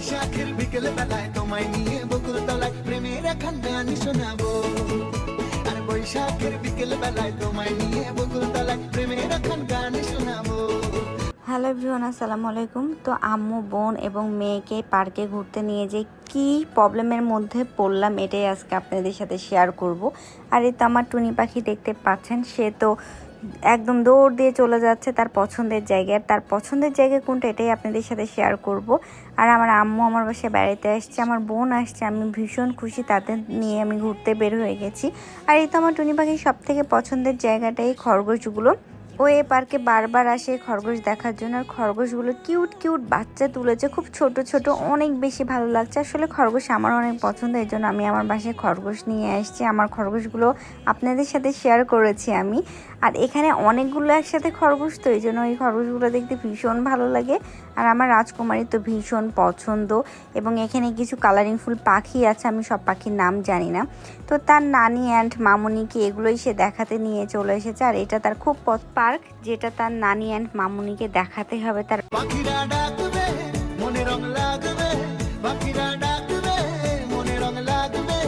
বৈশাখের বিকেল বেলায় তোমায় নিয়ে বকুল তলায় প্রেমের এখন গান শোনাবো। আর বৈশাখের বিকেল বেলায় তোমায় নিয়ে বকুল তলায় প্রেমের এখন গান শোনাবো। হ্যালো এভরিওয়ান, আসসালামু আলাইকুম। তো আম্মু, বোন এবং মেয়েকে পার্কে ঘুরতে নিয়ে যে কি প্রবলেমের মধ্যে পড়লাম এটাই আজকে আপনাদের সাথে শেয়ার করব। আর এই তো আমার টুনি পাখি দেখতে পাচ্ছেন, সে তো একদম দৌড় দিয়ে চলে যাচ্ছে তার পছন্দের জায়গায়। তার পছন্দের জায়গা কোনটা এটাই আপনাদের সাথে শেয়ার করব। আর আমার আম্মু আমার বাসায় বেড়াতে আসছে, আমার বোন আসছে, আমি ভীষণ খুশি, তাদের নিয়ে আমি ঘুরতে বের হয়ে গেছি। আর এই তো আমার টুনি পাখির সব থেকে পছন্দের জায়গাটাই খরগোশগুলো। ও এই পার্কে বারবার আসে খরগোশ দেখার জন্য। আর খরগোশগুলো কিউট কিউট বাচ্চা তুলেছে, খুব ছোট ছোট, অনেক বেশি ভালো লাগছে। আসলে খরগোশ আমার অনেক পছন্দ, এই জন্য আমি আমার বাসায় খরগোশ নিয়ে আসছি। আমার খরগোশগুলো আপনাদের সাথে শেয়ার করেছি আমি। আর এখানে অনেকগুলো একসাথে খরগোশ, তো এই জন্য এই খরগোশগুলো দেখতে ভীষণ ভালো লাগে। আর আমার রাজকুমারী তো ভীষণ পছন্দ। এবং এখানে কিছু কালারিংফুল পাখি আছে, আমি সব পাখির নাম জানি না। তো তার নানি অ্যান্ড মামুনিকে এগুলোই সে দেখাতে নিয়ে চলে এসেছে। আর এটা তার খুব পার্ক, যেটা তার নানি অ্যান্ড মামুনিকে দেখাতে হবে। তার পাখিরা ডাকবে মনে রং লাগবে, পাখিরা ডাকবে মনে রং লাগবে,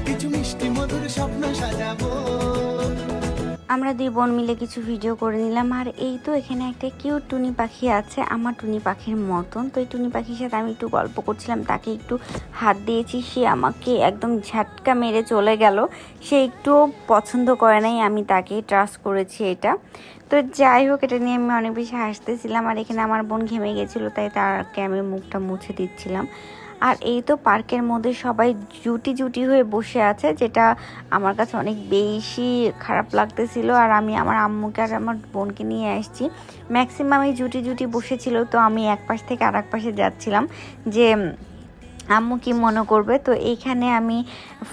কিছু মিষ্টি মধুর স্বপ্ন সাজাবো। আমরা দুই বোন মিলে কিছু ভিডিও করে নিলাম। আর এই তো এখানে একটা কিউট টুনি পাখি আছে, আমার টুনি পাখির মতন। তো এই টুনি পাখির সাথে আমি একটু গল্প করছিলাম, তাকে একটু হাত দিয়েছি, সে আমাকে একদম ঝাটকা মেরে চলে গেল। সে একটুও পছন্দ করে নাই, আমি তাকে ট্রাস্ট করেছি এটা। তো যাই হোক, এটা নিয়ে আমি অনেক বেশি হাসতেছিলাম। আর এখানে আমার বোন ঘেমে গেছিলো, তাই তাকে আমি মুখটা মুছে দিচ্ছিলাম। আর এই তো পার্কের মধ্যে সবাই জুটি জুটি হয়ে বসে আছে, যেটা আমার কাছে অনেক বেশি খারাপ লাগতেছিল। আর আমি আমার আম্মুকে আর আমার বোনকে নিয়ে আসছি, ম্যাক্সিমাম এই জুটি জুটি বসেছিল। তো আমি এক পাশ থেকে আর এক পাশে যাচ্ছিলাম যে আম্মু কি মনে করবে। তো এইখানে আমি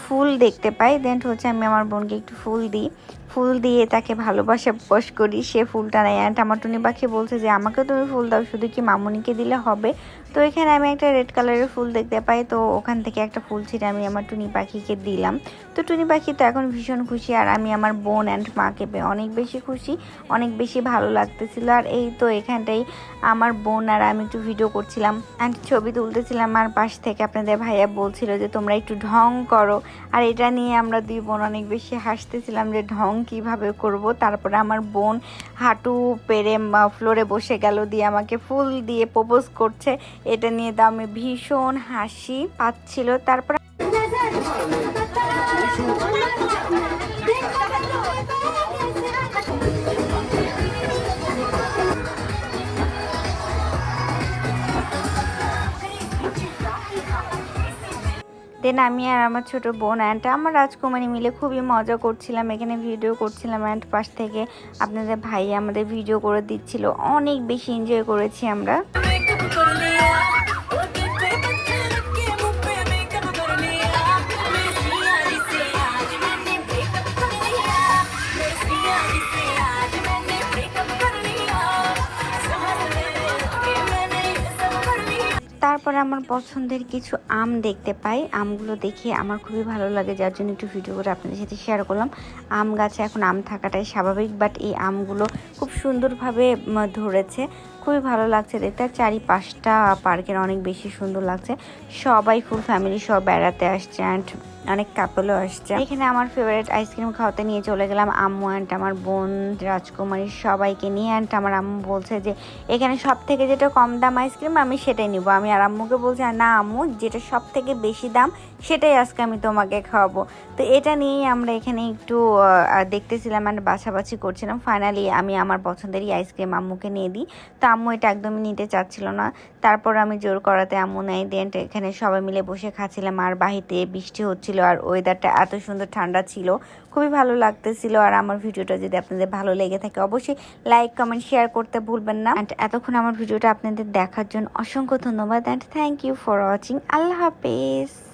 ফুল দেখতে পাই, দেন হচ্ছে আমি আমার বোনকে একটু ফুল দিয়ে তাকে ভালোবাসা প্রকাশ করি। সে ফুলটা নেয়, অ্যান্ড আমার টুনি পাখি বলছে যে আমাকেও তুমি ফুল দাও, শুধু কি মামুনিকে দিলে হবে। তো এখানে আমি একটা রেড কালারের ফুল দেখতে পাই, তো ওখান থেকে একটা ফুল ছিঁড়ে আমি আমার টুনি পাখিকে দিলাম। তো টুনি পাখি তো এখন ভীষণ খুশি, আর আমি আমার বোন অ্যান্ড মাকে পেয়ে অনেক বেশি খুশি, অনেক বেশি ভালো লাগতেছিল। আর এই তো এখানটাই আমার বোন আর আমি একটু ভিডিও করছিলাম অ্যান্ড ছবি তুলতেছিলাম। আর পাশ থেকে আপনাদের ভাইয়া বলছিল যে তোমরা একটু ঢং করো। আর এটা নিয়ে আমরা দুই বোন অনেক বেশি হাসতেছিলাম যে ঢং কিভাবে করব। তারপরে আমার বোন হাঁটু পেরে ফ্লোরে বসে গেল, দিয়ে আমাকে ফুল দিয়ে প্রপোজ করছে। এটা নিয়ে তো আমি ভীষণ হাসি পাচ্ছিল। তারপরে দেন আমি আর আমার ছোট বোন অ্যান্ড আমার রাজকুমারী মিলে খুবই মজা করছিলাম, এখানে ভিডিও করছিলাম। অ্যান্ড পাশ থেকে আপনাদের ভাই আমাদের ভিডিও করে দিচ্ছিল, অনেক বেশি এনজয় করেছি আমরা। তারপরে আমার পছন্দের কিছু আম দেখতে পাই, আমগুলো দেখে আমার খুবই ভালো লাগে, যার জন্য একটু ভিডিও করে আপনাদের সাথে শেয়ার করলাম। আম গাছে এখন আম থাকাটাই স্বাভাবিক, বাট এই আমগুলো খুব সুন্দরভাবে ধরেছে, খুবই ভালো লাগছে দেখতে। আর চারিপাশটা পার্কের অনেক বেশি সুন্দর লাগছে, সবাই ফুল ফ্যামিলি সব বেড়াতে আসছে অ্যান্ড অনেক কাপলও আসছে। এখানে আমার ফেভারিট আইসক্রিম খাওয়াতে নিয়ে চলে গেলাম আম্মু অ্যান্ড আমার বোন রাজকুমারী সবাইকে নিয়ে। অ্যান্ড আমার আম্মু বলছে যে এখানে সব থেকে যেটা কম দাম আইসক্রিম আমি সেটাই নিব। আমি আর আম্মুকে বলছি না আম্মু, যেটা সব থেকে বেশি দাম সেটাই আজকে আমি তোমাকে খাওয়াবো। তো এটা নিয়েই আমরা এখানে একটু দেখতেছিলাম অ্যান্ড বাছাবাছি করছিলাম। ফাইনালি আমি আমার পছন্দেরই আইসক্রিম আম্মুকে নিয়ে দিই। তো আম্মু এটা একদমই নিতে চাচ্ছিল না, তারপর আমি জোর করাতে আম্মু নেয়। দেন এখানে সবাই মিলে বসে খাচ্ছিলাম, আর বাহিরে বৃষ্টি হচ্ছিল, আর ওয়েদারটা এত সুন্দর ঠান্ডা ছিল, খুবই ভালো লাগতেছিল। আর আমার ভিডিওটা যদি আপনাদের ভালো লেগে থাকে অবশ্যই লাইক কমেন্ট শেয়ার করতে ভুলবেন না। অ্যান্ড এতক্ষণ আমার ভিডিওটা আপনাদের দেখার জন্য অসংখ্য ধন্যবাদ and thank you for watching. আল্লাহ হাফেজ।